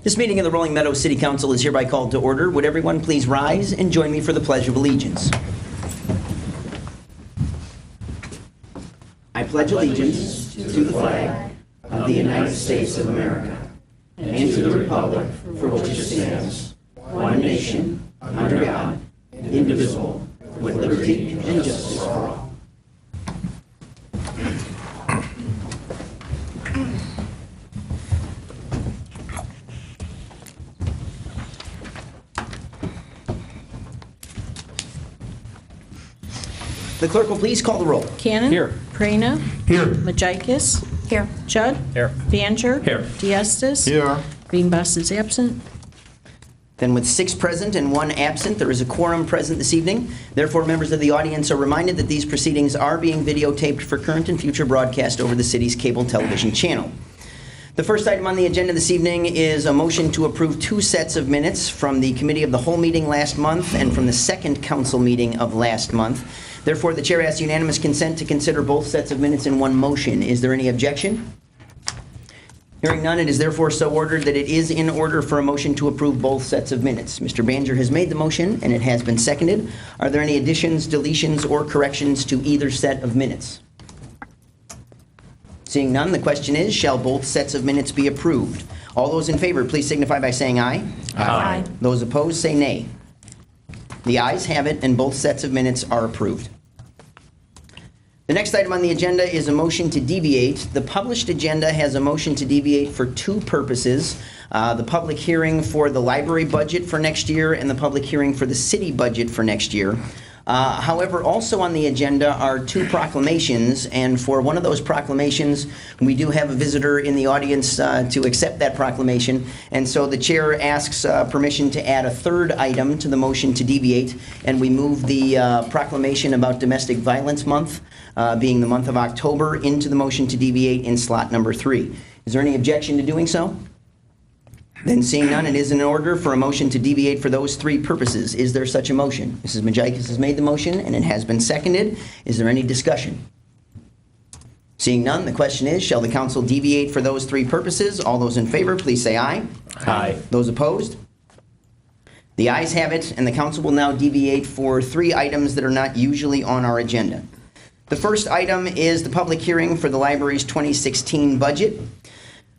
This meeting of the Rolling Meadows City Council is hereby called to order. Would everyone please rise and join me for the Pledge of Allegiance? I pledge allegiance to the flag of the United States of America and to the republic for which it stands, one nation, under God, indivisible, with liberty and justice for all. The clerk will please call the roll. Cannon. Here. Prana. Here. Majikis. Here. Judd. Here. Bancher. Here. Diastis. Here. Greenbus is absent. Then with 6 present and 1 absent, there is a quorum present this evening. Therefore, members of the audience are reminded that these proceedings are being videotaped for current and future broadcast over the city's cable television channel. The first item on the agenda this evening is a motion to approve 2 sets of minutes from the Committee of the Whole meeting last month and from the second council meeting of last month. Therefore, the chair asks unanimous consent to consider both sets of minutes in one motion. Is there any objection? Hearing none, it is therefore so ordered that it is in order for a motion to approve both sets of minutes. Mr. Banjer has made the motion, and it has been seconded. Are there any additions, deletions, or corrections to either set of minutes? Seeing none, the question is, shall both sets of minutes be approved? All those in favor, please signify by saying aye. Aye. Those opposed, say nay. The ayes have it, and both sets of minutes are approved. The next item on the agenda is a motion to deviate. The published agenda has a motion to deviate for 2 purposes. The public hearing for the library budget for next year and the public hearing for the city budget for next year. However, also on the agenda are 2 proclamations, and for one of those proclamations, we do have a visitor in the audience to accept that proclamation, and so the chair asks permission to add a 3rd item to the motion to deviate, and we move the proclamation about Domestic Violence Month, being the month of October, into the motion to deviate in slot number 3. Is there any objection to doing so? Then seeing none, it is in order for a motion to deviate for those 3 purposes. Is there such a motion? Mrs. Majikis has made the motion, and it has been seconded. Is there any discussion? Seeing none, the question is, shall the council deviate for those 3 purposes? All those in favor, please say aye. Aye. Those opposed? The ayes have it, and the council will now deviate for 3 items that are not usually on our agenda. The first item is the public hearing for the library's 2016 budget.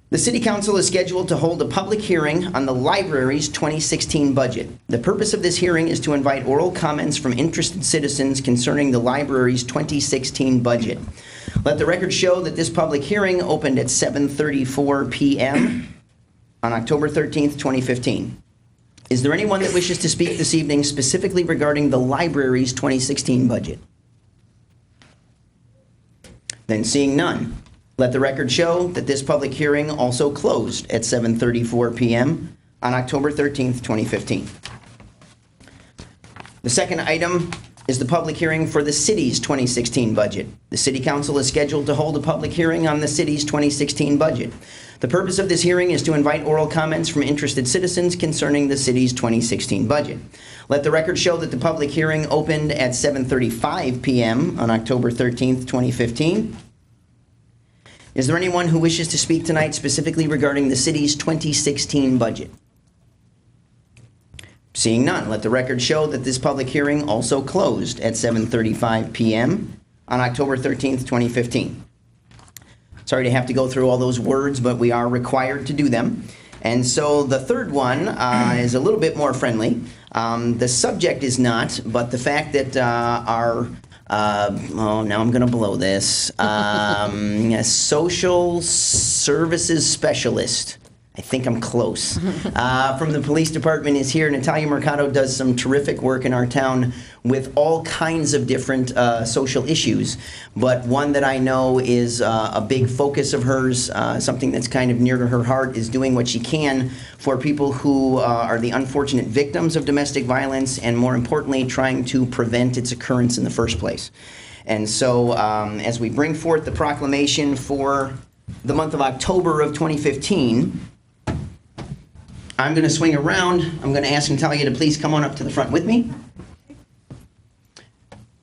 The City Council is scheduled to hold a public hearing on the library's 2016 budget. The purpose of this hearing is to invite oral comments from interested citizens concerning the library's 2016 budget. Let the record show that this public hearing opened at 7:34 p.m. on October 13th, 2015. Is there anyone that wishes to speak this evening specifically regarding the library's 2016 budget? Then seeing none, let the record show that this public hearing also closed at 7:34 p.m. on October 13th, 2015. The second item is the public hearing for the city's 2016 budget. The City Council is scheduled to hold a public hearing on the city's 2016 budget. The purpose of this hearing is to invite oral comments from interested citizens concerning the city's 2016 budget. Let the record show that the public hearing opened at 7:35 p.m. on October 13th, 2015. Is there anyone who wishes to speak tonight specifically regarding the city's 2016 budget? Seeing none, let the record show that this public hearing also closed at 7:35 p.m. on October 13th, 2015. Sorry to have to go through all those words, but we are required to do them. And so the third one is a little bit more friendly. The subject is not, but the fact that our now I'm going to blow this. A social services specialist, I think I'm close, from the police department is here. Natalia Mercado does some terrific work in our town with all kinds of different social issues, but one that I know is a big focus of hers, something that's kind of near to her heart, is doing what she can for people who are the unfortunate victims of domestic violence, and more importantly, trying to prevent its occurrence in the first place. And so as we bring forth the proclamation for the month of October of 2015, I'm going to swing around. I'm going to ask Natalia to please come on up to the front with me.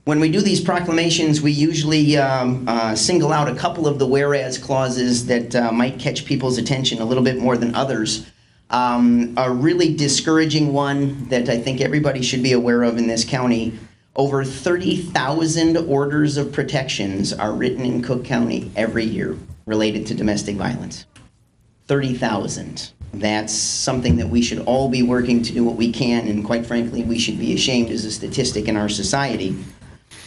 When we do these proclamations, we usually single out a couple of the whereas clauses that might catch people's attention a little bit more than others. A really discouraging one that I think everybody should be aware of in this county. Over 30,000 orders of protections are written in Cook County every year related to domestic violence. 30,000. That's something that we should all be working to do what we can, and quite frankly, we should be ashamed as a statistic in our society.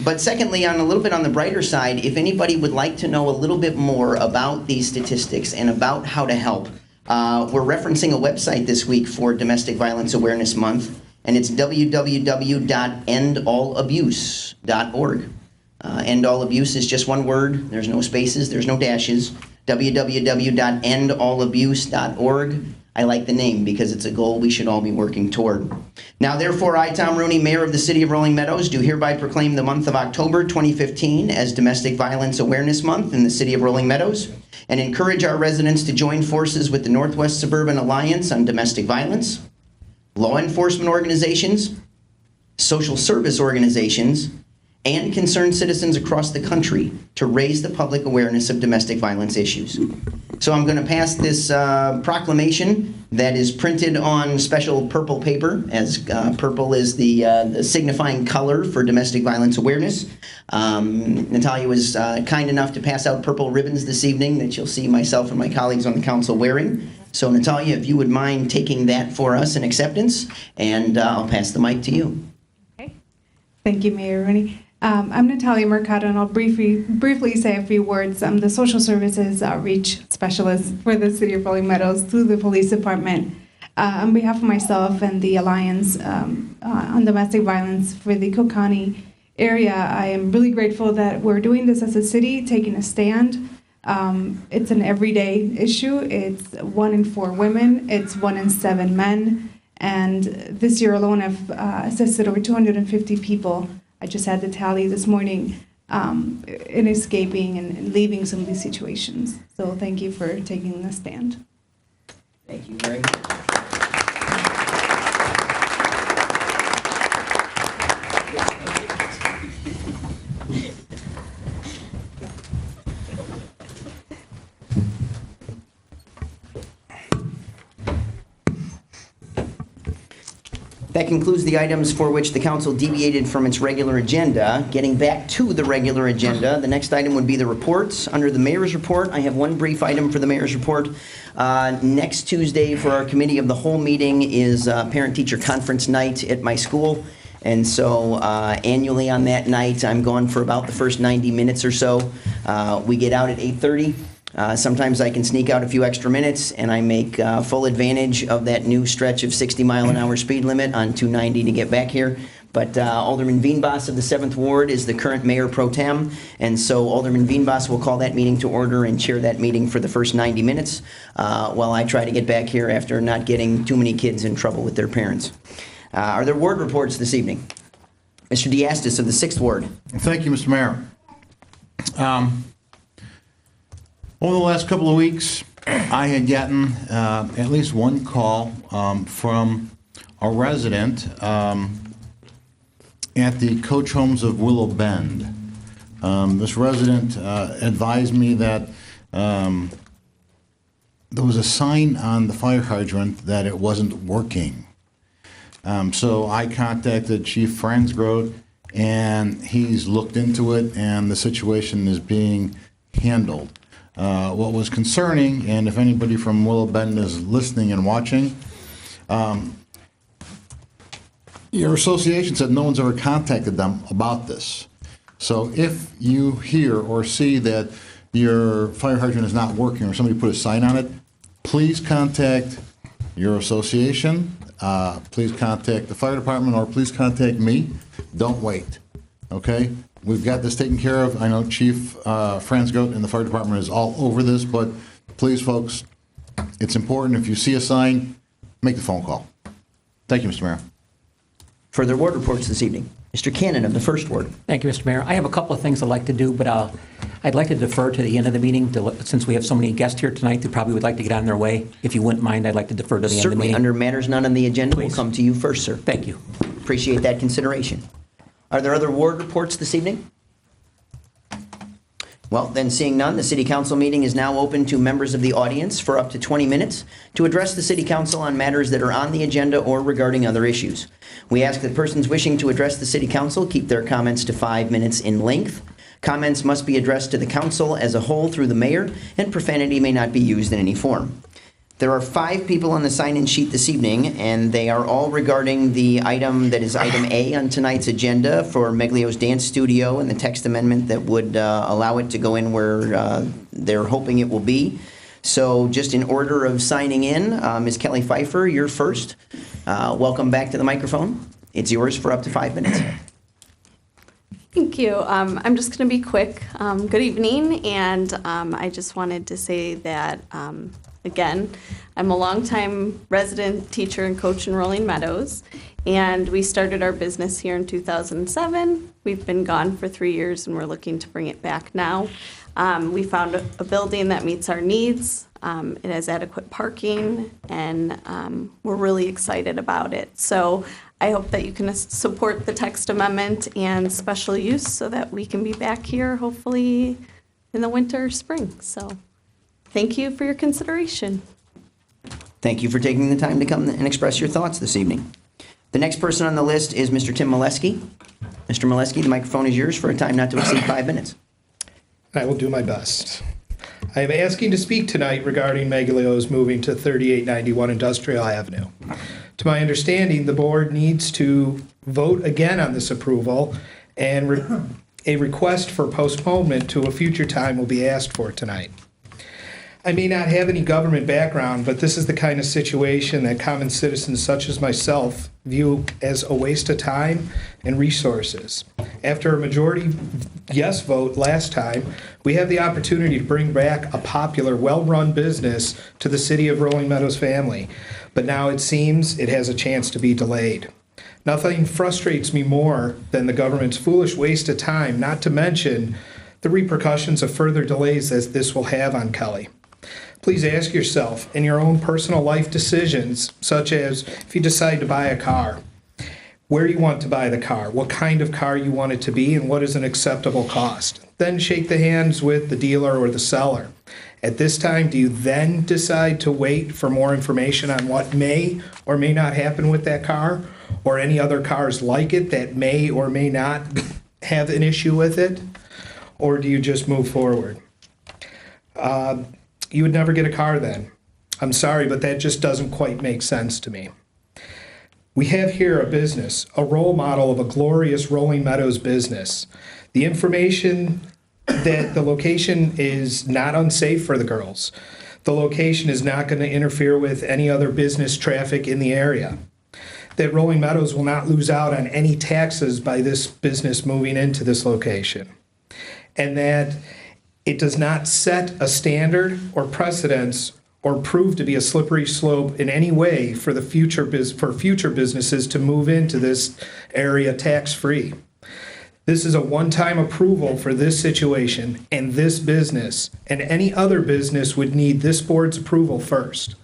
But secondly, on a little bit on the brighter side, if anybody would like to know a little bit more about these statistics and about how to help, we're referencing a website this week for Domestic Violence Awareness Month, and it's www.endallabuse.org. End All Abuse is just one word. There's no spaces. There's no dashes. www.endallabuse.org. I like the name because it's a goal we should all be working toward. Now, therefore, I, Tom Rooney, Mayor of the City of Rolling Meadows, do hereby proclaim the month of October 2015 as Domestic Violence Awareness Month in the City of Rolling Meadows, and encourage our residents to join forces with the Northwest Suburban Alliance on Domestic Violence, law enforcement organizations, social service organizations, and concerned citizens across the country to raise the public awareness of domestic violence issues. So I'm going to pass this proclamation that is printed on special purple paper, as purple is the signifying color for domestic violence awareness. Natalia was kind enough to pass out purple ribbons this evening that you'll see myself and my colleagues on the council wearing. So Natalia, if you would mind taking that for us in acceptance, and I'll pass the mic to you. Okay. Thank you, Mayor Rooney. I'm Natalia Mercado, and I'll briefly say a few words. I'm the Social Services Outreach Specialist for the City of Rolling Meadows through the Police Department. On behalf of myself and the Alliance on Domestic Violence for the Cook County area, I am really grateful that we're doing this as a city, taking a stand. It's an everyday issue. It's 1 in 4 women. It's 1 in 7 men. And this year alone, I've assisted over 250 people. I just had the tally this morning in escaping and leaving some of these situations. So thank you for taking the stand. Thank you very much. That concludes the items for which the council deviated from its regular agenda. Getting back to the regular agenda, the next item would be the reports. Under the mayor's report, I have one brief item for the mayor's report. Next Tuesday for our committee of the whole meeting is parent-teacher conference night at my school. And so annually on that night, I'm gone for about the first 90 minutes or so. We get out at 8:30. Sometimes I can sneak out a few extra minutes, and I make full advantage of that new stretch of 60-mile-an-hour speed limit on 290 to get back here. But Alderman Veenbos of the 7th Ward is the current mayor pro tem, and so Alderman Veenbos will call that meeting to order and chair that meeting for the first 90 minutes while I try to get back here after not getting too many kids in trouble with their parents. Are there ward reports this evening? Mr. Diastis of the 6th Ward. Thank you, Mr. Mayor. Over the last couple of weeks, I had gotten at least one call from a resident at the Coach Homes of Willow Bend. This resident advised me that there was a sign on the fire hydrant that it wasn't working. So I contacted Chief Fransgrove, and he's looked into it, and the situation is being handled. What was concerning, and if anybody from Willow Bend is listening and watching, your association said no one's ever contacted them about this. So if you hear or see that your fire hydrant is not working or somebody put a sign on it, please contact your association, please contact the fire department, or please contact me. Don't wait, okay? We've got this taken care of. I know Chief Fransgrove and the fire department is all over this, but please, folks, it's important. If you see a sign, make the phone call. Thank you, Mr. Mayor. Further ward reports this evening. Mr. Cannon of the 1st Ward. Thank you, Mr. Mayor. I have a couple of things I'd like to do, but I'd like to defer to the end of the meeting since we have so many guests here tonight who probably would like to get on their way. If you wouldn't mind, I'd like to defer to the end of the Certainly, meeting. under matters not on the agenda, Please. we'll come to you first, sir. Thank you. Appreciate that consideration. Are there other ward reports this evening? Well, then seeing none, the city council meeting is now open to members of the audience for up to 20 minutes to address the city council on matters that are on the agenda or regarding other issues. We ask that persons wishing to address the city council keep their comments to 5 minutes in length. Comments must be addressed to the council as a whole through the mayor, and profanity may not be used in any form. There are 5 people on the sign-in sheet this evening, and they are all regarding the item that is item A on tonight's agenda for Meglio's Dance Studio and the text amendment that would allow it to go in where they're hoping it will be. So just in order of signing in, Ms. Kelly Pfeiffer, you're first. Welcome back to the microphone. It's yours for up to 5 minutes. Thank you. I'm just going to be quick. Good evening, and I just wanted to say that, again, I'm a longtime resident, teacher, and coach in Rolling Meadows, and we started our business here in 2007. We've been gone for 3 years, and we're looking to bring it back now. We found a building that meets our needs. It has adequate parking, and we're really excited about it. So I hope that you can support the text amendment and special use so that we can be back here hopefully in the winter or spring. So thank you for your consideration. Thank you for taking the time to come and express your thoughts this evening. The next person on the list is Mr. Tim Molesky. Mr. Molesky, the microphone is yours for a time not to exceed 5 minutes. I will do my best. I am asking to speak tonight regarding Meglio's moving to 3891 Industrial Avenue. To my understanding, the board needs to vote again on this approval, and a request for postponement to a future time will be asked for tonight. I may not have any government background, but this is the kind of situation that common citizens such as myself view as a waste of time and resources. After a majority yes vote last time, we have the opportunity to bring back a popular, well-run business to the city of Rolling Meadows family, but now it seems it has a chance to be delayed. Nothing frustrates me more than the government's foolish waste of time, not to mention the repercussions of further delays that this will have on Kelly. Please ask yourself in your own personal life decisions, such as if you decide to buy a car, where you want to buy the car, what kind of car you want it to be, and what is an acceptable cost. Then shake the hands with the dealer or the seller. At this time, do you then decide to wait for more information on what may or may not happen with that car, or any other cars like it that may or may not have an issue with it? Or do you just move forward? You would never get a car then. I'm sorry, but that just doesn't quite make sense to me. We have here a business, a role model of a glorious Rolling Meadows business. The information that the location is not unsafe for the girls. The location is not going to interfere with any other business traffic in the area. That Rolling Meadows will not lose out on any taxes by this business moving into this location. And that it does not set a standard or precedence or prove to be a slippery slope in any way for the future businesses to move into this area tax-free. This is a one-time approval for this situation and this business, and any other business would need this board's approval first,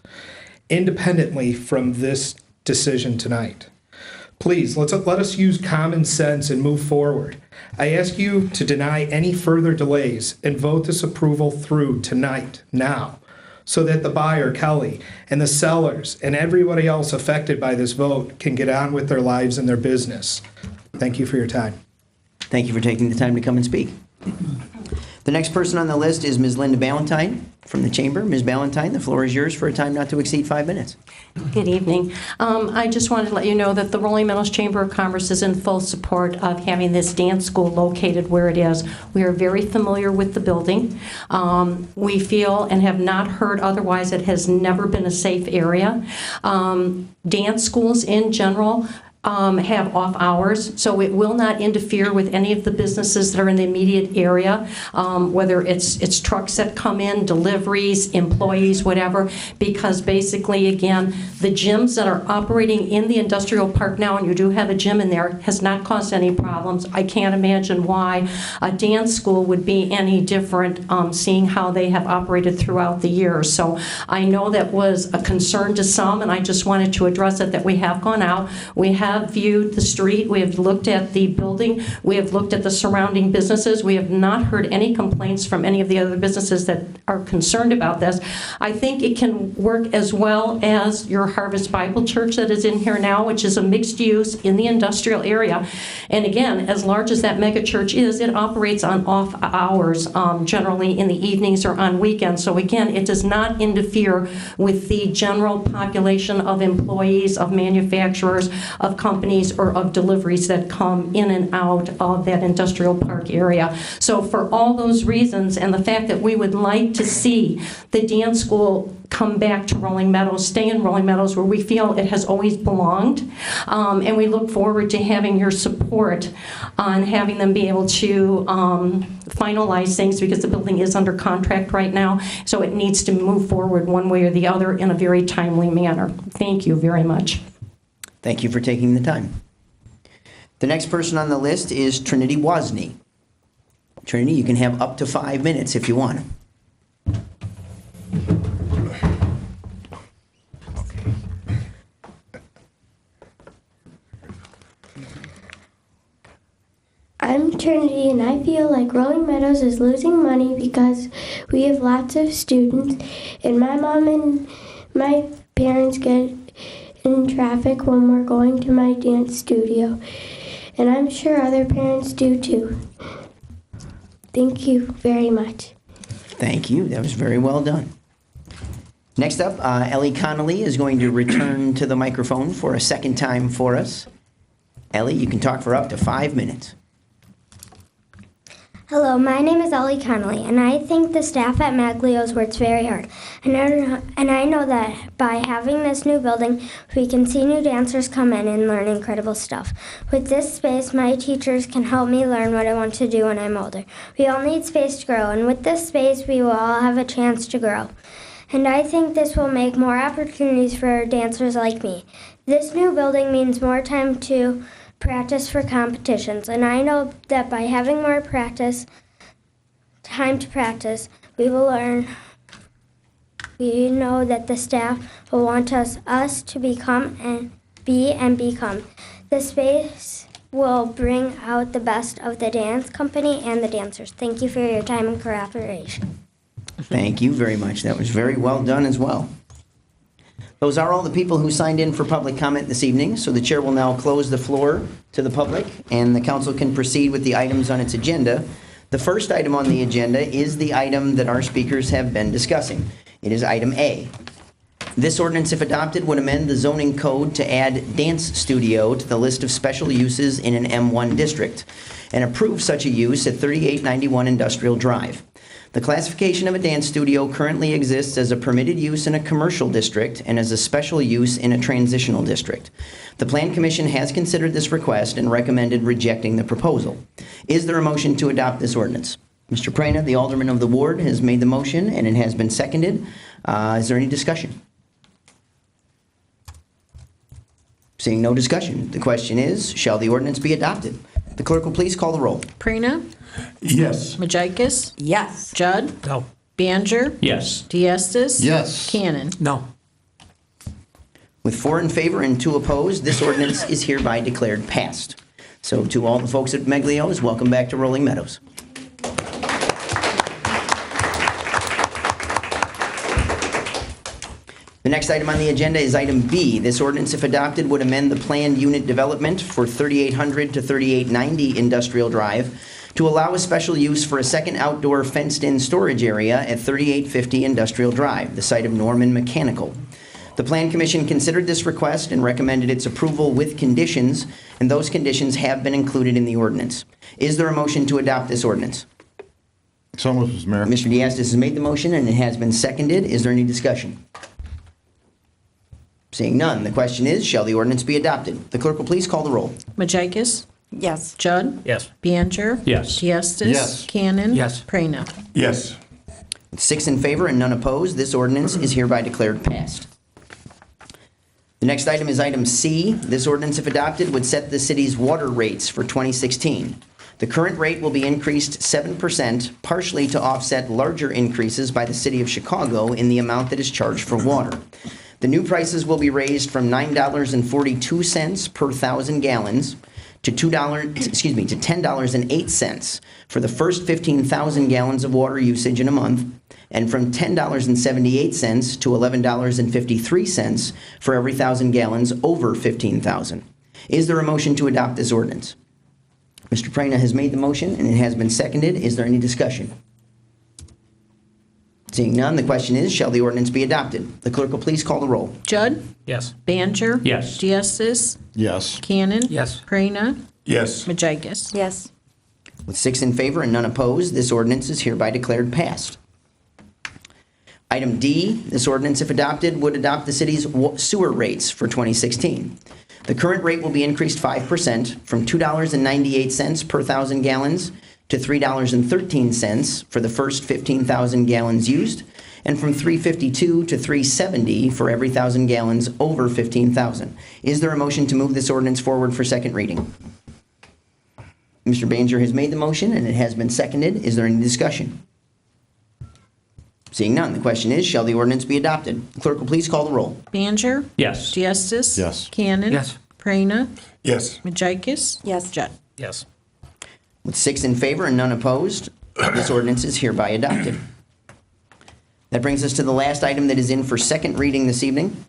independently from this decision tonight. Please, let us use common sense and move forward. I ask you to deny any further delays and vote this approval through tonight, now, so that the buyer, Kelly, and the sellers, and everybody else affected by this vote can get on with their lives and their business. Thank you for your time. Thank you for taking the time to come and speak. The next person on the list is Ms. Linda Ballantyne from the Chamber. Ms. Ballantyne, the floor is yours for a time not to exceed 5 minutes. Good evening. I just wanted to let you know that the Rolling Meadows Chamber of Commerce is in full support of having this dance school located where it is. We are very familiar with the building. We feel and have not heard otherwise it has never been a safe area. Dance schools in general have off hours, so it will not interfere with any of the businesses that are in the immediate area, whether it's trucks that come in, deliveries, employees, whatever, because basically, again, the gyms that are operating in the industrial park now, and you do have a gym in there, has not caused any problems. I can't imagine why a dance school would be any different, seeing how they have operated throughout the years. So I know that was a concern to some, and I just wanted to address it, that we have gone out. We have have viewed the street, we have looked at the building, we have looked at the surrounding businesses. We have not heard any complaints from any of the other businesses that are concerned about this. I think it can work as well as your Harvest Bible Church that is in here now, which is a mixed use in the industrial area. And again, as large as that mega church is, it operates on off hours, generally in the evenings or on weekends. So again, it does not interfere with the general population of employees, of manufacturers, of companies, or of deliveries that come in and out of that industrial park area. So for all those reasons, and the fact that we would like to see the dance school come back to Rolling Meadows, stay in Rolling Meadows where we feel it has always belonged, and we look forward to having your support on having them be able to finalize things, because the building is under contract right now, so it needs to move forward one way or the other in a very timely manner. Thank you very much. Thank you for taking the time. The next person on the list is Trinity Wozni. Trinity, you can have up to 5 minutes if you want. I'm Trinity, and I feel like Rolling Meadows is losing money because we have lots of students, and my mom and my parents get in traffic when we're going to my dance studio, and I'm sure other parents do too. Thank you very much. Thank you. That was very well done. Next up, Ellie Connolly is going to return to the microphone for a second time for us. Ellie, you can talk for up to 5 minutes. Hello, my name is Ellie Connolly, and I think the staff at Maglio's works very hard. And I know that by having this new building, we can see new dancers come in and learn incredible stuff. With this space, my teachers can help me learn what I want to do when I'm older. We all need space to grow, and with this space, we will all have a chance to grow. And I think this will make more opportunities for dancers like me. This new building means more time to practice for competitions, and I know that by having more time to practice, we will learn. We know that the staff will want us to become and become. The space will bring out the best of the dance company and the dancers. Thank you for your time and cooperation. Thank you very much. That was very well done as well. Those are all the people who signed in for public comment this evening, so the chair will now close the floor to the public, and the council can proceed with the items on its agenda. The first item on the agenda is the item that our speakers have been discussing. It is item A. This ordinance, if adopted, would amend the zoning code to add dance studio to the list of special uses in an M1 district and approve such a use at 3891 Industrial Drive. The classification of a dance studio currently exists as a permitted use in a commercial district and as a special use in a transitional district. The Plan Commission has considered this request and recommended rejecting the proposal. Is there a motion to adopt this ordinance? Mr. Prana, the Alderman of the ward, has made the motion and it has been seconded. Is there any discussion? Seeing no discussion, the question is, shall the ordinance be adopted? The clerk will please call the roll. Prina? Yes. Majakis? Yes. Judd? No. Baner? Yes. Diastis? Yes. Cannon? No. With 4 in favor and 2 opposed, this ordinance is hereby declared passed. So to all the folks at Meglio's, welcome back to Rolling Meadows. The next item on the agenda is item B. This ordinance, if adopted, would amend the planned unit development for 3800 to 3890 Industrial Drive to allow a special use for a second outdoor fenced-in storage area at 3850 Industrial Drive, the site of Norman Mechanical. The Plan Commission considered this request and recommended its approval with conditions, and those conditions have been included in the ordinance. Is there a motion to adopt this ordinance? So moved, Mr. Mayor. Mr. Diastis has made the motion and it has been seconded. Is there any discussion? Seeing none, the question is, shall the ordinance be adopted? The clerk will please call the roll. Majakis? Yes. Judd? Yes. Baner? Yes. Diastis? Yes. Cannon? Yes. Prina? Yes. With 6 in favor and none opposed, this ordinance is hereby declared passed. The next item is item C. This ordinance, if adopted, would set the city's water rates for 2016. The current rate will be increased 7%, partially to offset larger increases by the city of Chicago in the amount that is charged for water. The new prices will be raised from $9.42 per 1,000 gallons to $10.08 for the first 15,000 gallons of water usage in a month, and from $10.78 to $11.53 for every 1,000 gallons over 15,000. Is there a motion to adopt this ordinance? Mr. Prana has made the motion, and it has been seconded. Is there any discussion? Seeing none, the question is, shall the ordinance be adopted? The clerk will please call the roll. Judd? Yes. Banjer? Yes. Diestis? Yes. Cannon? Yes. Prana? Yes. Majikis? Yes. With 6 in favor and none opposed, this ordinance is hereby declared passed. Item D, this ordinance, if adopted, would adopt the city's sewer rates for 2016. The current rate will be increased 5% from $2.98 per 1,000 gallons to $3.13 for the first 15,000 gallons used, and from $3.52 to $3.70 for every 1,000 gallons over 15,000. Is there a motion to move this ordinance forward for second reading? Mr. Banjer has made the motion, and it has been seconded. Is there any discussion? Seeing none, the question is, shall the ordinance be adopted? The clerk will please call the roll. Banjer? Yes. Diestis? Yes. Cannon? Yes. Prana? Yes. Majikis? Yes. Judd? Yes. With 6 in favor and none opposed, this ordinance is hereby adopted. That brings us to the last item that is in for second reading this evening.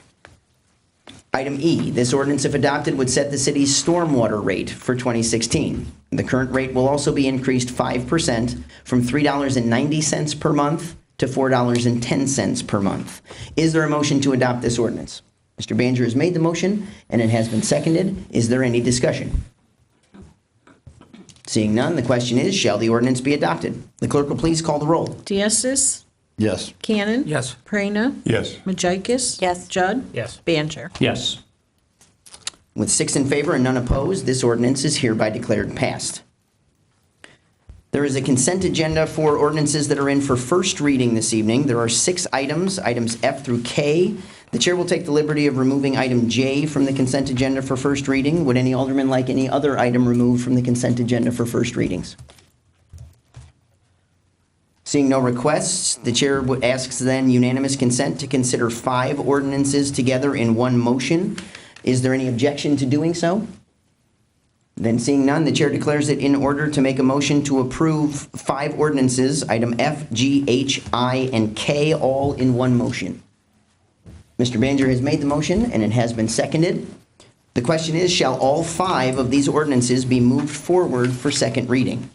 Item E, this ordinance, if adopted, would set the city's stormwater rate for 2016. The current rate will also be increased 5% from $3.90 per month to $4.10 per month. Is there a motion to adopt this ordinance? Mr. Banjer has made the motion, and it has been seconded. Is there any discussion? Seeing none, the question is, shall the ordinance be adopted? The clerk will please call the roll. Diestis? Yes. Cannon? Yes. Prana? Yes. Majikis? Yes. Judd? Yes. Banjer? Yes. With 6 in favor and none opposed, this ordinance is hereby declared passed. There is a consent agenda for ordinances that are in for first reading this evening. There are 6 items, items F through K. The chair will take the liberty of removing item J from the consent agenda for first reading. Would any alderman like any other item removed from the consent agenda for first readings? Seeing no requests, the chair asks then unanimous consent to consider 5 ordinances together in one motion. Is there any objection to doing so? Then seeing none, the chair declares it in order to make a motion to approve 5 ordinances, item F, G, H, I, and K, all in one motion. Mr. Banjer has made the motion, and it has been seconded. The question is, shall all 5 of these ordinances be moved forward for second reading?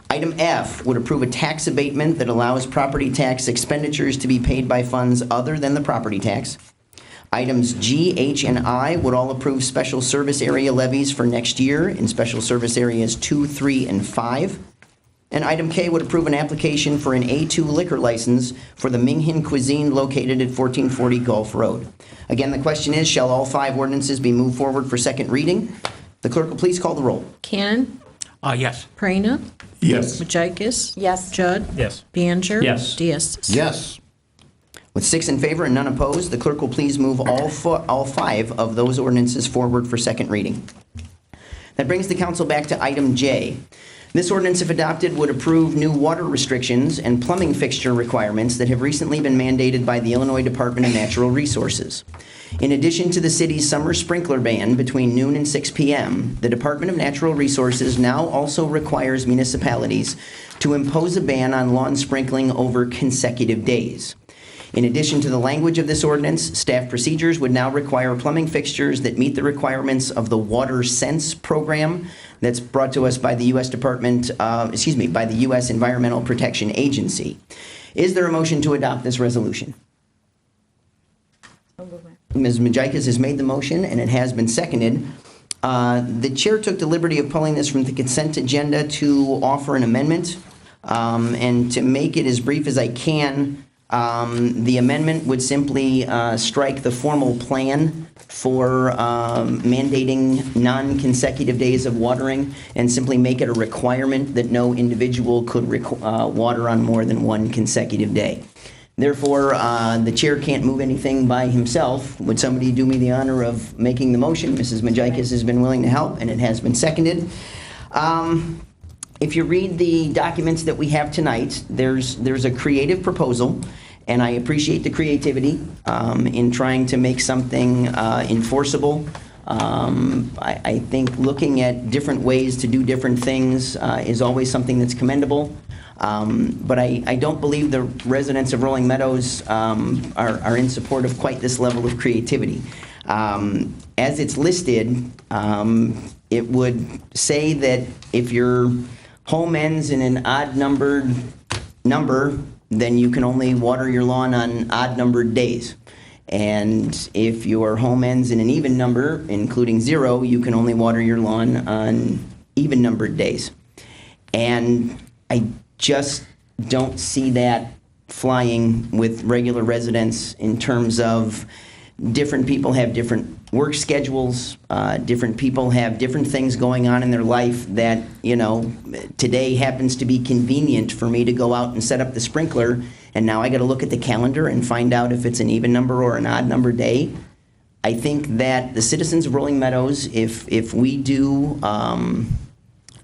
Item F would approve a tax abatement that allows property tax expenditures to be paid by funds other than the property tax. Items G, H, and I would all approve special service area levies for next year in special service areas 2, 3, and 5. And item K would approve an application for an A2 liquor license for the Minghin Cuisine located at 1440 Gulf Road. Again, the question is, shall all 5 ordinances be moved forward for second reading? The clerk will please call the roll. Cannon? Yes. Prana? Yes. Majikis? Yes. Judd? Yes. Banjer? Yes. Diestis? Yes. With 6 in favor and none opposed, the clerk will please move all 5 of those ordinances forward for second reading. That brings the council back to item J. This ordinance, if adopted, would approve new water restrictions and plumbing fixture requirements that have recently been mandated by the Illinois Department of Natural Resources. In addition to the city's summer sprinkler ban between noon and 6 p.m., the Department of Natural Resources now also requires municipalities to impose a ban on lawn sprinkling over consecutive days. In addition to the language of this ordinance, staff procedures would now require plumbing fixtures that meet the requirements of the Water Sense program that's brought to us by the U.S. by the U.S. Environmental Protection Agency. Is there a motion to adopt this resolution? Ms. Majikis has made the motion, and it has been seconded. The chair took the liberty of pulling this from the consent agenda to offer an amendment, and to make it as brief as I can, the amendment would simply strike the formal plan for mandating non-consecutive days of watering and simply make it a requirement that no individual could water on more than one consecutive day. Therefore, the chair can't move anything by himself. Would somebody do me the honor of making the motion? Mrs. Majikis has been willing to help, and it has been seconded. If you read the documents that we have tonight, there's a creative proposal, And I appreciate the creativity in trying to make something enforceable. I think looking at different ways to do different things is always something that's commendable. But I don't believe the residents of Rolling Meadows are in support of quite this level of creativity. As it's listed, it would say that if your home ends in an odd-numbered number, then you can only water your lawn on odd-numbered days. And if your home ends in an even number, including 0, you can only water your lawn on even-numbered days. And I just don't see that flying with regular residents in terms of different people have different work schedules, different people have different things going on in their life that, you know, today happens to be convenient for me to go out and set up the sprinkler, and now I got to look at the calendar and find out if it's an even number or an odd number day. I think that the citizens of Rolling Meadows, if we do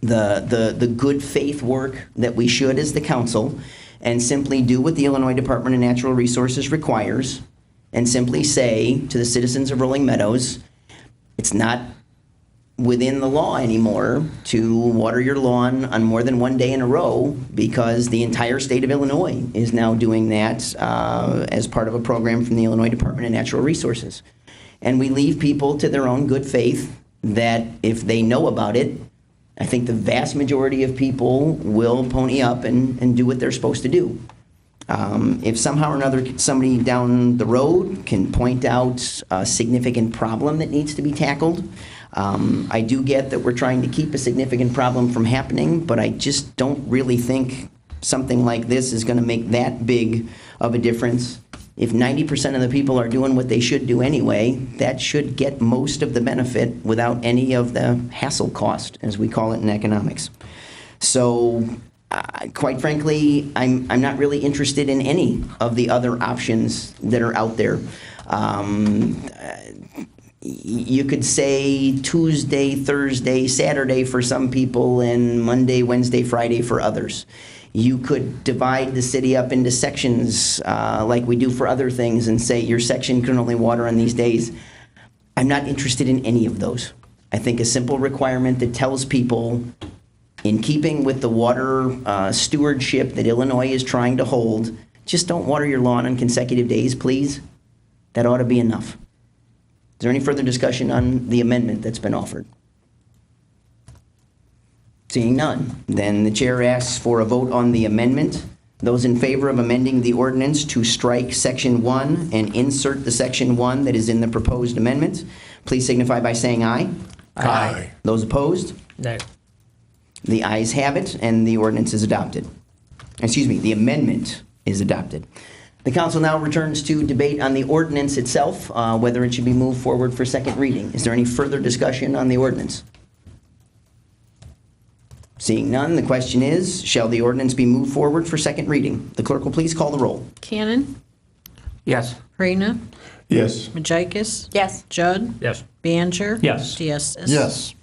the good faith work that we should as the council, and simply do what the Illinois Department of Natural Resources requires, and simply say to the citizens of Rolling Meadows, it's not within the law anymore to water your lawn on more than one day in a row, because the entire state of Illinois is now doing that as part of a program from the Illinois Department of Natural Resources. And we leave people to their own good faith that if they know about it, I think the vast majority of people will pony up and do what they're supposed to do. If somehow or another somebody down the road can point out a significant problem that needs to be tackled, I do get that we're trying to keep a significant problem from happening, but I just don't really think something like this is going to make that big of a difference. If 90% of the people are doing what they should do anyway, that should get most of the benefit without any of the hassle cost, as we call it in economics. So, quite frankly, I'm not really interested in any of the other options that are out there. You could say Tuesday, Thursday, Saturday for some people, and Monday, Wednesday, Friday for others. You could divide the city up into sections like we do for other things and say your section can only water on these days. I'm not interested in any of those. I think a simple requirement that tells people, in keeping with the water stewardship that Illinois is trying to hold, just don't water your lawn on consecutive days, please. That ought to be enough. Is there any further discussion on the amendment that's been offered? Seeing none, then the chair asks for a vote on the amendment. Those in favor of amending the ordinance to strike Section 1 and insert the Section 1 that is in the proposed amendment, please signify by saying aye. Aye. Those opposed? Nay. The ayes have it, and the ordinance is adopted. Excuse me, the amendment is adopted. The council now returns to debate on the ordinance itself, whether it should be moved forward for second reading. Is there any further discussion on the ordinance? Seeing none, the question is, shall the ordinance be moved forward for second reading? The clerk will please call the roll. Cannon, Yes. Prina, Yes. Majikis. Yes. Judd. Yes. Banjer. Yes. Diestis. Yes.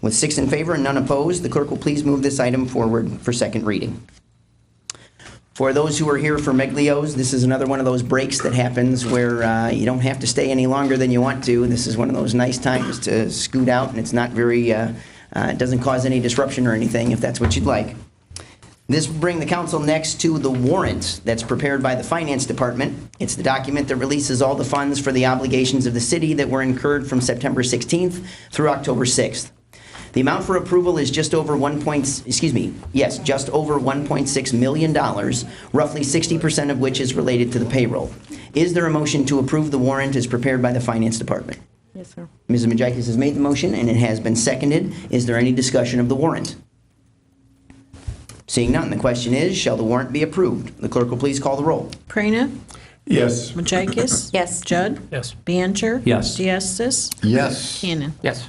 With 6 in favor and none opposed, the clerk will please move this item forward for second reading. For those who are here for Meglios, this is another one of those breaks that happens where you don't have to stay any longer than you want to. This is one of those nice times to scoot out, and it's not very, it doesn't cause any disruption or anything, if that's what you'd like. This will bring the council next to the warrant that's prepared by the Finance Department. It's the document that releases all the funds for the obligations of the city that were incurred from September 16th through October 6th. The amount for approval is just over just over $1.6 million, roughly 60% of which is related to the payroll. Is there a motion to approve the warrant as prepared by the Finance Department? Yes, sir. Mrs. Majikis has made the motion, and it has been seconded. Is there any discussion of the warrant? Seeing none, the question is, shall the warrant be approved? The clerk will please call the roll. Prina, Yes. Majikis. Yes. Judd. Yes. Banjer. Yes. Diestis. Yes. Cannon. Yes.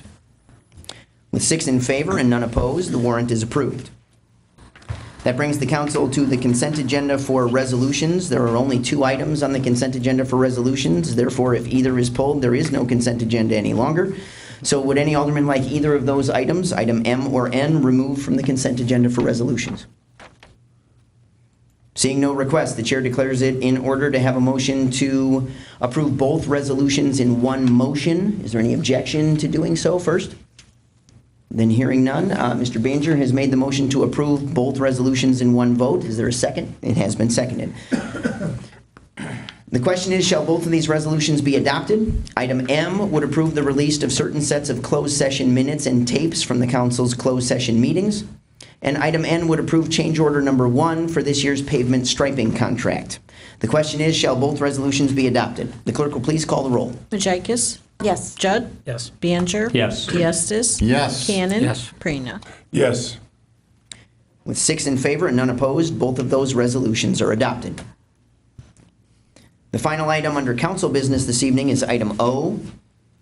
With 6 in favor and none opposed, the warrant is approved. That brings the council to the consent agenda for resolutions. There are only 2 items on the consent agenda for resolutions. Therefore, if either is pulled, there is no consent agenda any longer. So would any alderman like either of those items, item M or N, removed from the consent agenda for resolutions? Seeing no request, the chair declares it in order to have a motion to approve both resolutions in one motion. Is there any objection to doing so first? Then hearing none, Mr. Banger has made the motion to approve both resolutions in one vote. Is there a second? It has been seconded. The question is, shall both of these resolutions be adopted? Item M would approve the release of certain sets of closed session minutes and tapes from the council's closed session meetings. And item N would approve change order number 1 for this year's pavement striping contract. The question is, shall both resolutions be adopted? The clerk will please call the roll. Majikis? Yes. Judd? Yes. Baner? Yes. Diestis? Yes. Cannon? Yes. Prina? Yes. With 6 in favor and none opposed, both of those resolutions are adopted. The final item under council business this evening is item O.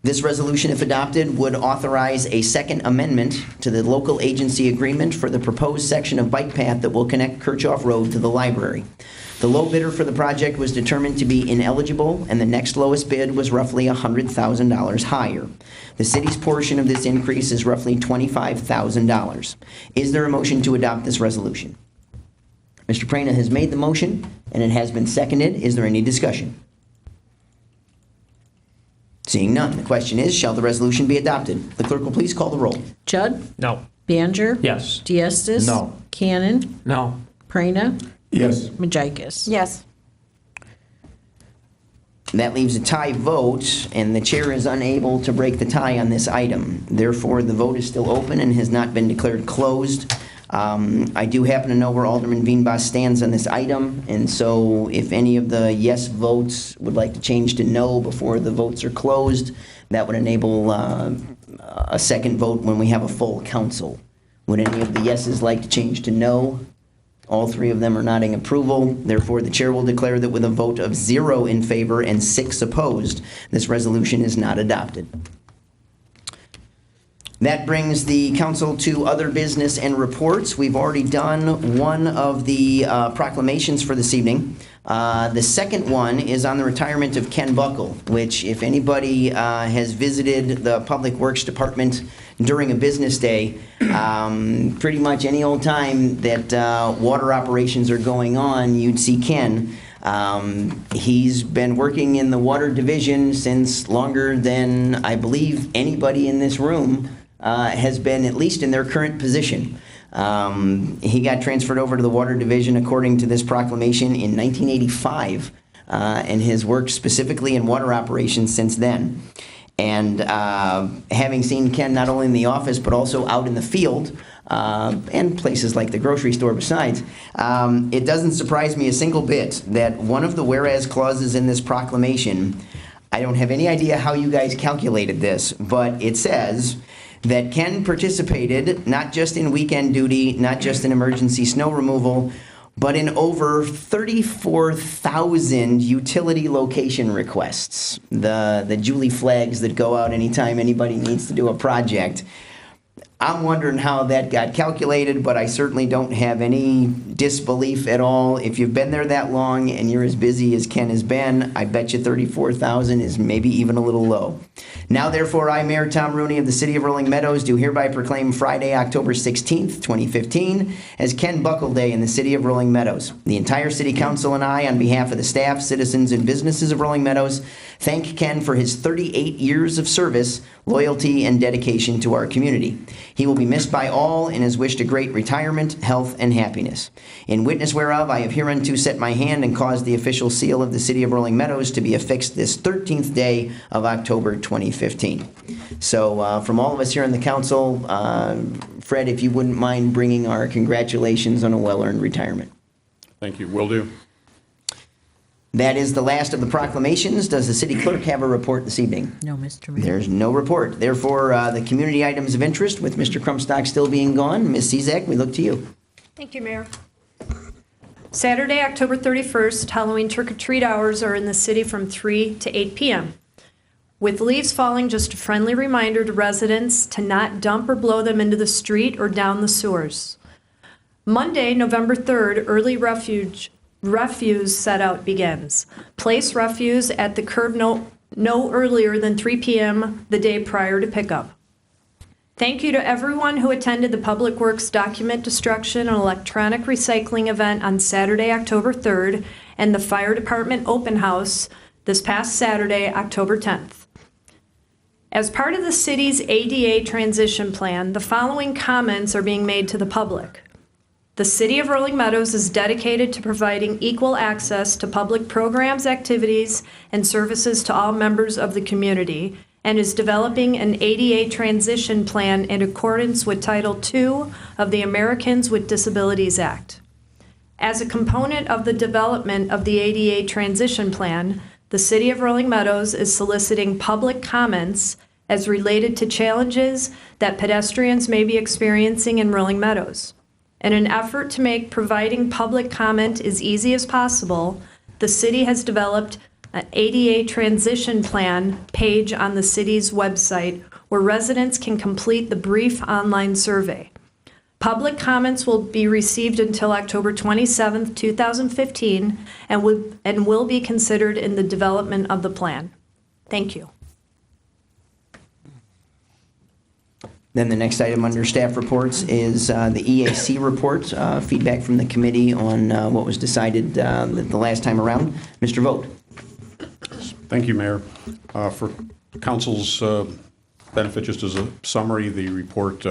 This resolution, if adopted, would authorize a second amendment to the local agency agreement for the proposed section of bike path that will connect Kirchhoff Road to the library. The low bidder for the project was determined to be ineligible, and the next lowest bid was roughly $100,000 higher. The city's portion of this increase is roughly $25,000. Is there a motion to adopt this resolution? Mr. Prana has made the motion, and it has been seconded. Is there any discussion? Seeing none, the question is, shall the resolution be adopted? The clerk will please call the roll. Judd? No. Baner? Yes. Diestis? No. Cannon? No. Prina? Yes. Majikis? Yes. That leaves a tie vote, and the chair is unable to break the tie on this item. Therefore, the vote is still open and has not been declared closed. I do happen to know where Alderman Veenbaas stands on this item, and so if any of the yes votes would like to change to no before the votes are closed, that would enable a second vote when we have a full council. Would any of the yeses like to change to no? All 3 of them are nodding approval. Therefore, the chair will declare that with a vote of 0 in favor and 6 opposed, this resolution is not adopted. That brings the council to other business and reports. We've already done one of the proclamations for this evening. The second one is on the retirement of Ken Buckle, which if anybody has visited the Public Works Department during a business day, pretty much any old time that water operations are going on, you'd see Ken. He's been working in the water division since longer than I believe anybody in this room has been, at least in their current position. He got transferred over to the water division according to this proclamation in 1985 and has worked specifically in water operations since then. And having seen Ken not only in the office but also out in the field and places like the grocery store besides, it doesn't surprise me a single bit that one of the whereas clauses in this proclamation, I don't have any idea how you guys calculated this, but it says that Ken participated not just in weekend duty, not just in emergency snow removal, but in over 34,000 utility location requests. The Julie flags that go out anytime anybody needs to do a project. I'm wondering how that got calculated, but I certainly don't have any disbelief at all. If you've been there that long and you're as busy as Ken has been, I bet you 34,000 is maybe even a little low. Now, therefore, I, Mayor Tom Rooney of the City of Rolling Meadows, do hereby proclaim Friday, October 16th, 2015, as Ken Buckle Day in the City of Rolling Meadows. The entire City Council and I, on behalf of the staff, citizens, and businesses of Rolling Meadows, thank Ken for his 38 years of service, loyalty, and dedication to our community. He will be missed by all and is wished a great retirement, health, and happiness. In witness whereof, I have hereunto set my hand and caused the official seal of the City of Rolling Meadows to be affixed this 13th day of October 2015. So from all of us here in the council, Fred, if you wouldn't mind bringing our congratulations on a well-earned retirement. Thank you. Will do. That is the last of the proclamations. Does the city clerk have a report this evening? No, Mr. Mayor. There's no report. Therefore, the community items of interest, with Mr. Crumpstock still being gone, Ms. CIEZAK, we look to you. Thank you, Mayor. Saturday, October 31st, Halloween trick-or-treat hours are in the city from 3 to 8 p.m. With leaves falling, just a friendly reminder to residents to not dump or blow them into the street or down the sewers. Monday, November 3rd, early refuse set-out begins. Place refuse at the curb no earlier than 3 p.m. the day prior to pickup. Thank you to everyone who attended the Public Works Document Destruction and Electronic Recycling event on Saturday, October 3rd, and the Fire Department Open House this past Saturday, October 10th. As part of the city's ADA transition plan, the following comments are being made to the public. The City of Rolling Meadows is dedicated to providing equal access to public programs, activities, and services to all members of the community, and is developing an ADA transition plan in accordance with Title II of the Americans with Disabilities Act. As a component of the development of the ADA transition plan, the City of Rolling Meadows is soliciting public comments as related to challenges that pedestrians may be experiencing in Rolling Meadows. In an effort to make providing public comment as easy as possible, the city has developed an ADA transition plan page on the city's website where residents can complete the brief online survey. Public comments will be received until October 27, 2015, and will be considered in the development of the plan. Thank you. Then the next item under staff reports is the EAC report, feedback from the committee on what was decided the last time around. Mr. Vogt. Thank you, Mayor. For Council's benefit, just as a summary, the report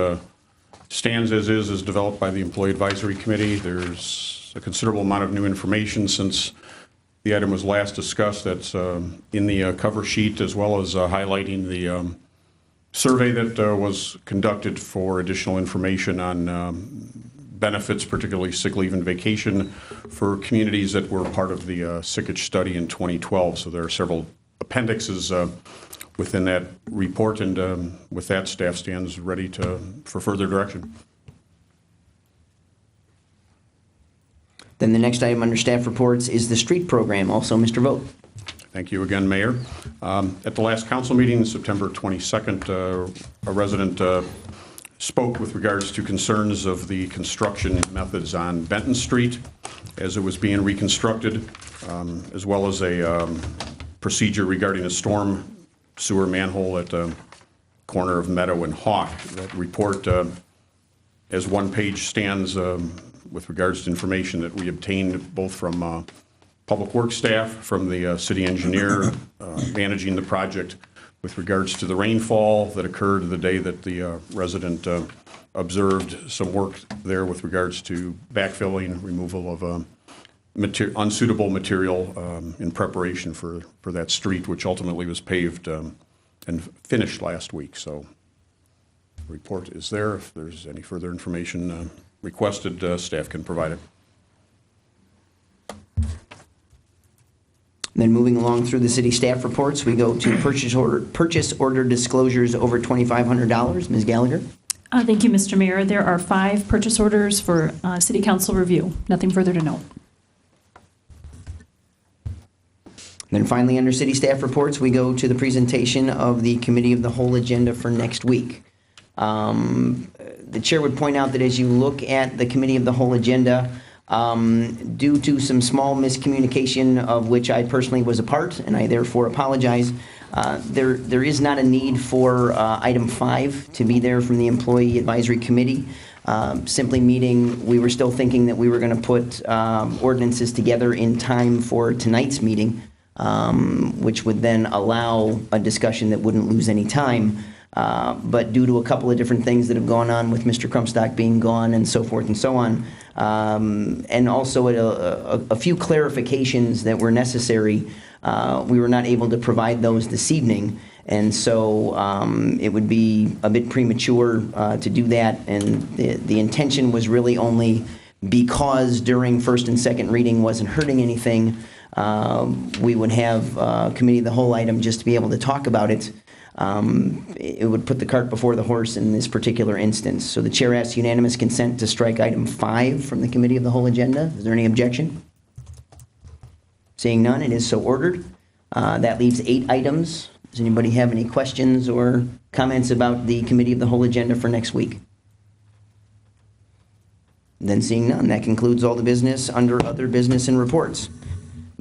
stands as is developed by the Employee Advisory Committee. There's a considerable amount of new information since the item was last discussed. That's in the cover sheet, as well as highlighting the survey that was conducted for additional information on benefits, particularly sick leave and vacation, for communities that were part of the sickage study in 2012. So there are several appendixes within that report, and with that, staff stands ready for further direction. Then the next item under staff reports is the street program. Also, Mr. Vogt. Thank you again, Mayor. At the last council meeting, September 22nd, a resident spoke with regards to concerns of the construction methods on Benton Street as it was being reconstructed, as well as a procedure regarding a storm sewer manhole at the corner of Meadow and Hawk. That report, as one page, stands with regards to information that we obtained both from Public Works staff, from the city engineer managing the project, with regards to the rainfall that occurred the day that the resident observed some work there with regards to backfilling, removal of unsuitable material in preparation for that street, which ultimately was paved and finished last week. So the report is there. If there's any further information requested, staff can provide it. Then moving along through the city staff reports, we go to purchase order disclosures over $2,500. Ms. Gallagher. Thank you, Mr. Mayor. There are 5 purchase orders for City Council review. Nothing further to note. Then finally, under city staff reports, we go to the presentation of the Committee of the Whole agenda for next week. The chair would point out that as you look at the Committee of the Whole agenda, due to some small miscommunication of which I personally was a part, and I therefore apologize, there is not a need for item 5 to be there from the Employee Advisory Committee. Simply meaning we were still thinking that we were going to put ordinances together in time for tonight's meeting, which would then allow a discussion that wouldn't lose any time. But due to a couple of different things that have gone on with Mr. Crumpstock being gone and so forth and so on, and also a few clarifications that were necessary, we were not able to provide those this evening. And so it would be a bit premature to do that. And the intention was really only because during first and second reading wasn't hurting anything, we would have Committee of the Whole item just to be able to talk about it. It would put the cart before the horse in this particular instance. So the chair asks unanimous consent to strike item 5 from the Committee of the Whole agenda. Is there any objection? Seeing none, it is so ordered. That leaves 8 items. Does anybody have any questions or comments about the Committee of the Whole agenda for next week? Then seeing none, that concludes all the business under other business and reports.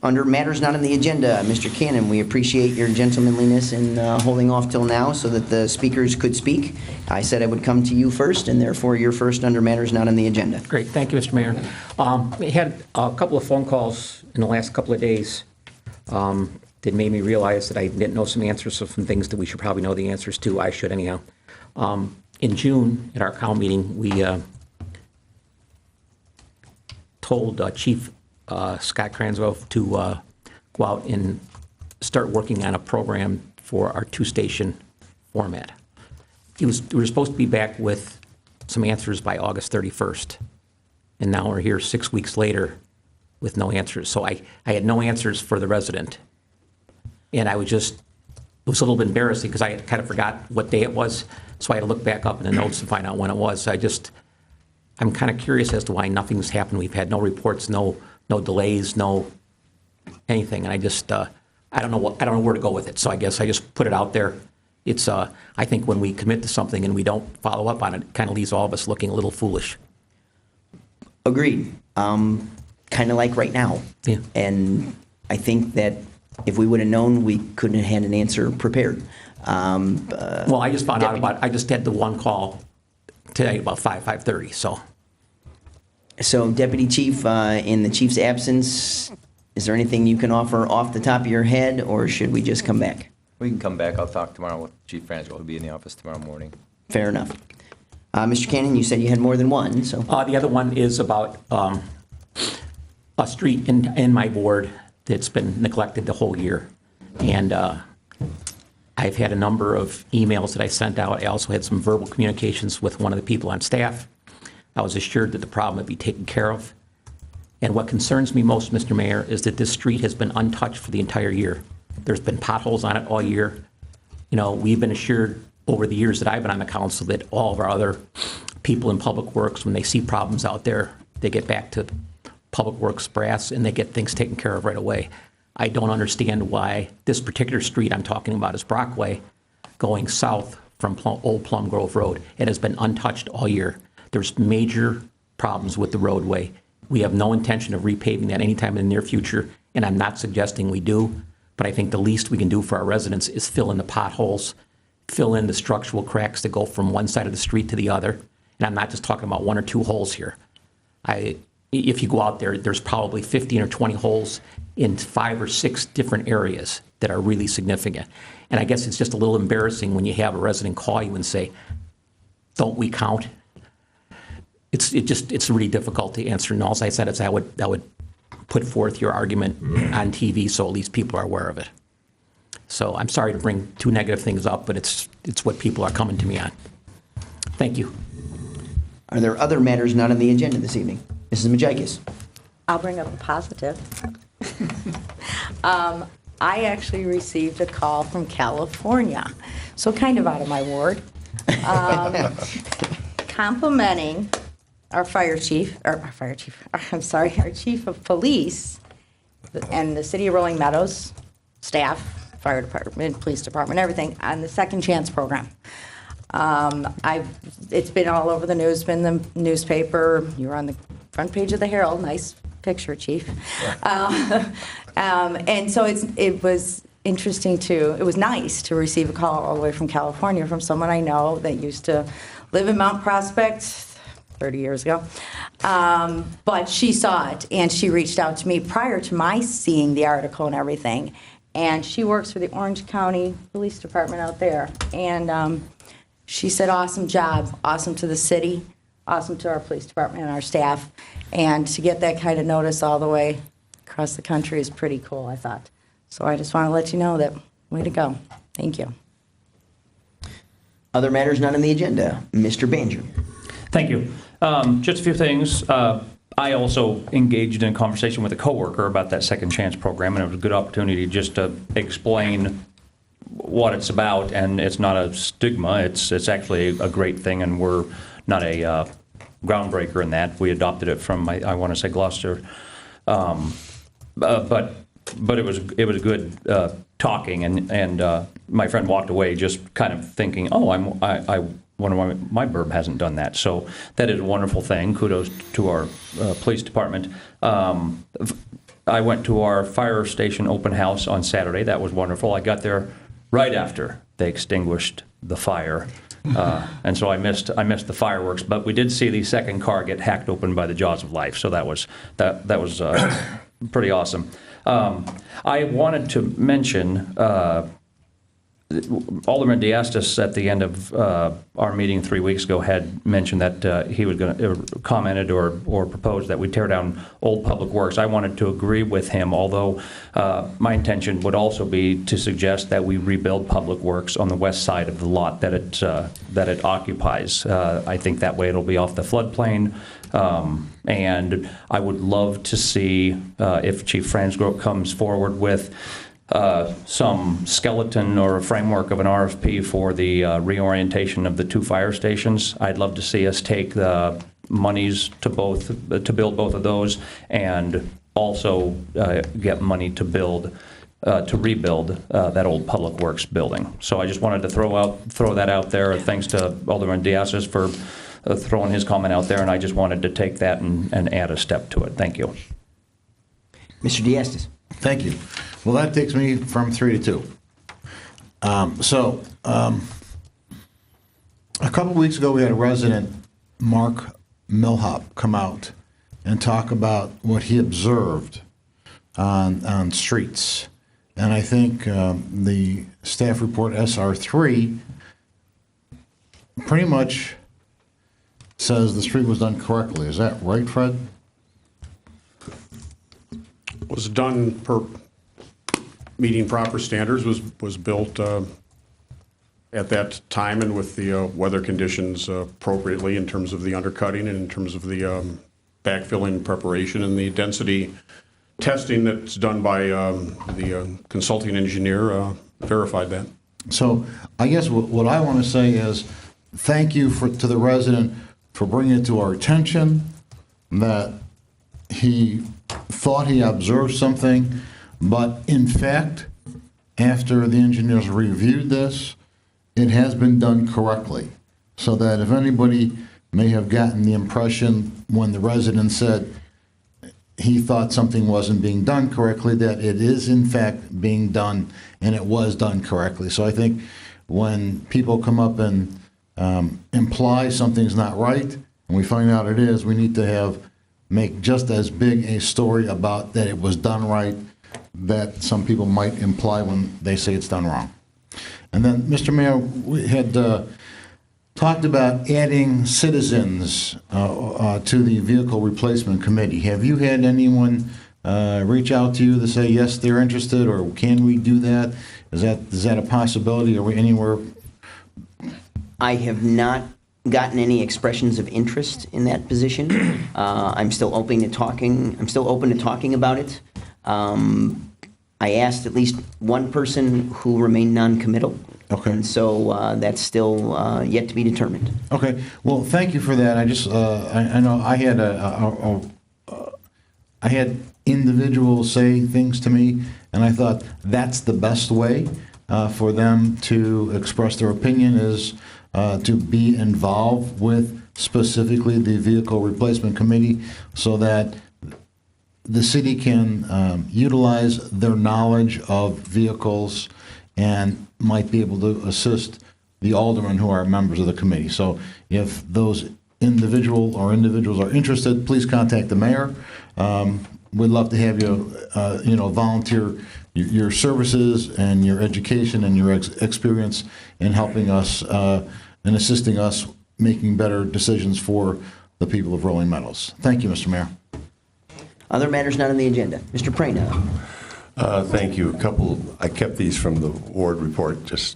Under matters not on the agenda, Mr. Cannon, we appreciate your gentlemanliness in holding off till now so that the speakers could speak. I said I would come to you first, and therefore you're first under matters not on the agenda. Great, thank you, Mr. Mayor. We had a couple of phone calls in the last couple of days that made me realize that I didn't know some answers to some things that we should probably know the answers to. I should anyhow. In June, at our council meeting, we told Chief Scott Cranswell to go out and start working on a program for our two-station format. We were supposed to be back with some answers by August 31st, and now we're here 6 weeks later with no answers. So I had no answers for the resident, and it was a little bit embarrassing because I kind of forgot what day it was, so I had to look back up in the notes to find out when it was. So I'm kind of curious as to why nothing's happened. We've had no reports, no delays, no anything, and I don't know where to go with it. So I guess I just put it out there. It's I think when we commit to something and we don't follow up on it, it kind of leaves all of us looking a little foolish. Agreed. Kind of like right now. Yeah. And I think that if we would have known, we couldn't have had an answer prepared. Well, I just found out about it. I just had the one call today about 5:30. So, Deputy Chief, in the Chief's absence, is there anything you can offer off the top of your head, or should we just come back? We can come back. I'll talk tomorrow with Chief Franzel. He'll be in the office tomorrow morning. Fair enough. Mr. Cannon, you said you had more than one, so. The other one is about a street in my ward that's been neglected the whole year. And I've had a number of emails that I sent out. I also had some verbal communications with one of the people on staff. I was assured that the problem would be taken care of. And what concerns me most, Mr. Mayor, is that this street has been untouched for the entire year. There's been potholes on it all year. You know, we've been assured over the years that I've been on the council that all of our other people in Public Works, when they see problems out there, they get back to Public Works brass and they get things taken care of right away. I don't understand why this particular street I'm talking about is Brockway, going south from Old Plum Grove Road. It has been untouched all year. There's major problems with the roadway. We have no intention of repaving that anytime in the near future, and I'm not suggesting we do, but I think the least we can do for our residents is fill in the potholes, fill in the structural cracks that go from one side of the street to the other. And I'm not just talking about one or two holes here. If you go out there, there's probably 15 or 20 holes in 5 or 6 different areas that are really significant. And I guess it's just a little embarrassing when you have a resident call you and say, don't we count? It's really difficult to answer. And all I said is I would put forth your argument on TV so at least people are aware of it. So I'm sorry to bring 2 negative things up, but it's what people are coming to me on. Thank you. Are there other matters not on the agenda this evening? Mrs. Majikis. I'll bring up a positive. I actually received a call from California, so kind of out of my ward, complimenting our chief of police and the city of Rolling Meadows staff, fire department, police department, everything on the Second Chance program. It's been all over the news, been in the newspaper. You were on the front page of the Herald. Nice picture, Chief. And so it was interesting it was nice to receive a call all the way from California from someone I know that used to live in Mount Prospect 30 years ago. But she saw it and she reached out to me prior to my seeing the article and everything. And she works for the Orange County Police Department out there. And she said, awesome job, awesome to the city, awesome to our police department and our staff. And to get that kind of notice all the way across the country is pretty cool, I thought. So I just want to let you know that, way to go. Thank you. Other matters not on the agenda. Mr. Banger. Thank you. Just a few things. I also engaged in a conversation with a coworker about that Second Chance program, and it was a good opportunity just to explain what it's about. And it's not a stigma. It's actually a great thing, and we're not a groundbreaker in that. We adopted it from, I want to say, Gloucester. But it was a good talking, and my friend walked away just kind of thinking, one of my burb hasn't done that. So that is a wonderful thing. Kudos to our police department. I went to our fire station open house on Saturday. That was wonderful. I got there right after they extinguished the fire. And so I missed the fireworks, but we did see the second car get hacked open by the jaws of life. So that was pretty awesome. I wanted to mention Alderman Diastis at the end of our meeting 3 weeks ago had mentioned that he was going to commented or proposed that we tear down old public works. I wanted to agree with him, although my intention would also be to suggest that we rebuild public works on the west side of the lot that it occupies. I think that way it'll be off the floodplain. And I would love to see if Chief Franzgrove comes forward with some skeleton or a framework of an RFP for the reorientation of the 2 fire stations. I'd love to see us take the monies to build both of those, and also get money to rebuild that old Public Works building. So I just wanted to throw that out there. Thanks to Alderman Diastis for throwing his comment out there, and I just wanted to take that and add a step to it. Thank you. Mr. Diastis. Thank you. Well, that takes me from 3 to 2. A couple weeks ago, we had a resident, Mark Millhop, come out and talk about what he observed on streets. And I think the staff report SR3 pretty much says the street was done correctly. Is that right, Fred? Was done per meeting proper standards, was built at that time and with the weather conditions appropriately in terms of the undercutting and in terms of the backfilling preparation, and the density testing that's done by the consulting engineer verified that. So I guess what I want to say is thank you to the resident for bringing it to our attention that he thought he observed something, but in fact, after the engineers reviewed this, it has been done correctly. So that if anybody may have gotten the impression when the resident said he thought something wasn't being done correctly, that it is in fact being done, and it was done correctly. So I think when people come up and imply something's not right, and we find out it is, we need to make just as big a story about that it was done right that some people might imply when they say it's done wrong. And then, Mr. Mayor, we had talked about adding citizens to the Vehicle Replacement Committee. Have you had anyone reach out to you to say, yes, they're interested, or can we do that? Is that a possibility? Are we anywhere? I have not gotten any expressions of interest in that position. I'm still open to talking about it. I asked at least one person who remained non-committal. Okay. And so that's still yet to be determined. Okay. Well, thank you for that. I just I know I had individuals say things to me, and I thought that's the best way for them to express their opinion is to be involved with specifically the Vehicle Replacement Committee, so that the city can utilize their knowledge of vehicles and might be able to assist the aldermen who are members of the committee. So if those individuals are interested, please contact the mayor. We'd love to have you, volunteer your services and your education and your experience in helping us and assisting us making better decisions for the people of Rolling Meadows. Thank you, Mr. Mayor. Other matters not on the agenda. Mr. Prano. Thank you. I kept these from the ward report, just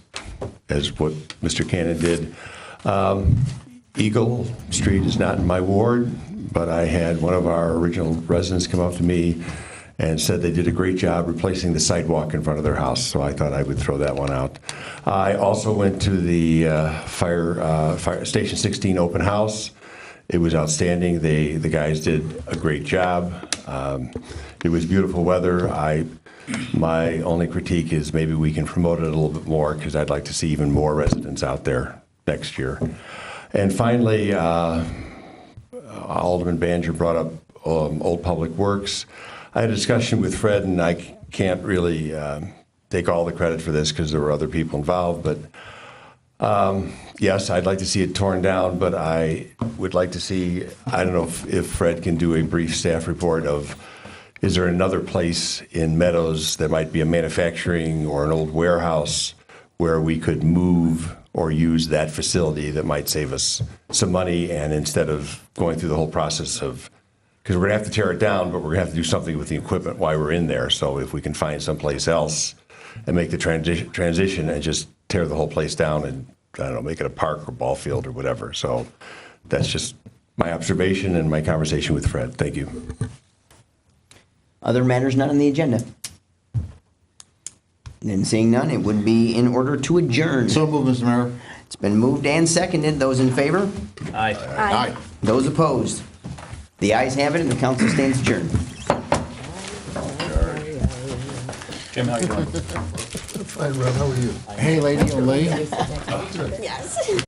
as what Mr. Cannon did. Eagle Street is not in my ward, but I had one of our original residents come up to me and said they did a great job replacing the sidewalk in front of their house, so I thought I would throw that one out. I also went to the Fire Station 16 open house. It was outstanding. The guys did a great job. It was beautiful weather. My only critique is maybe we can promote it a little bit more, because I'd like to see even more residents out there next year. And finally, Alderman Banger brought up Old Public Works. I had a discussion with Fred, and I can't really take all the credit for this because there were other people involved, but yes, I'd like to see it torn down, but I would like to see, I don't know if Fred can do a brief staff report of, is there another place in Meadows that might be a manufacturing or an old warehouse where we could move or use that facility that might save us some money, and instead of going through the whole process of, because we're going to have to tear it down, but we're going to have to do something with the equipment while we're in there. So if we can find someplace else and make the transition and just tear the whole place down and, I don't know, make it a park or ball field or whatever. So that's just my observation and my conversation with Fred. Thank you. Other matters not on the agenda? Then seeing none, it would be in order to adjourn. So moved, Mr. Mayor. It's been moved and seconded. Those in favor? Aye. Aye. Those opposed? The ayes have it, and the council stands adjourned. Jim, how you doing? Fine, Red, how are you? Hey, lady, Olay. Yes.